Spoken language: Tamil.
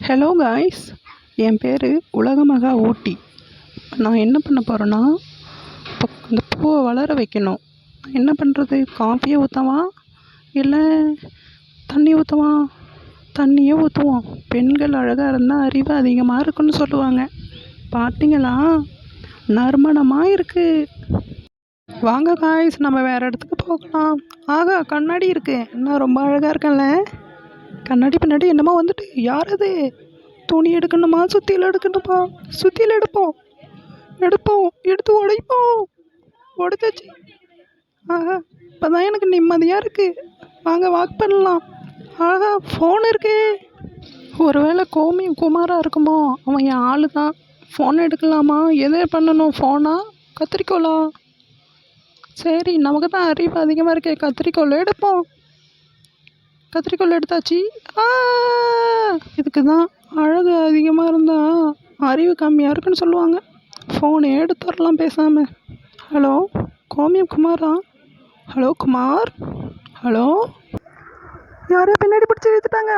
ஹலோ காய்ஸ், என் பேர் உலகமகா ஊட்டி. நான் என்ன பண்ண போகிறேன்னா, இப்போ இந்த பூவை வளர வைக்கணும். என்ன பண்ணுறது? காஃபியை ஊற்றவா இல்லை தண்ணி ஊற்றவா? தண்ணியே ஊற்றுவோம். பெண்கள் அழகாக இருந்தால் அறிவு அதிகமாக இருக்குன்னு சொல்லுவாங்க. பார்த்தீங்களா, நறுமணமாக இருக்குது. வாங்க காய்ஸ், நம்ம வேறு இடத்துக்கு போகலாம். ஆகா, கண்ணாடி இருக்குது. நான் ரொம்ப அழகாக இருக்கேன்ல. கண்ணாடி பின்னாடி என்னமோ வந்துட்டு, யார் அது? துணி எடுக்கணுமா, சுத்தியில் எடுக்கணுமா? சுத்தியில் எடுப்போம். எடுத்து உடைப்போம். உடைச்சாச்சு. ஆஹா, இப்போ தான் எனக்கு நிம்மதியாக இருக்குது. வாங்க வாக் பண்ணலாம். ஆஹா, ஃபோன் இருக்கு. ஒருவேளை குமாராக இருக்குமோ? அவன் என் ஆளு தான். ஃபோன் எடுக்கலாமா? எதை பண்ணணும்? ஃபோனா கத்திரிக்கோலா? சரி, நமக்கு தான் அறிவு அதிகமாக இருக்கே. கத்திரிக்கோல் எடுப்போம். கத்திரிக்கோல் எடுத்தாச்சு. இதுக்கு தான் அழகு அதிகமாக இருந்தால் அறிவு கம்மியாக இருக்குன்னு சொல்லுவாங்க. ஃபோனை எடுத்துடலாம் பேசாமல். ஹலோ, குமாரா? Hello Kumar, hello. யாரையோ பின்னாடி பிடிச்சி இழுத்துட்டாங்க.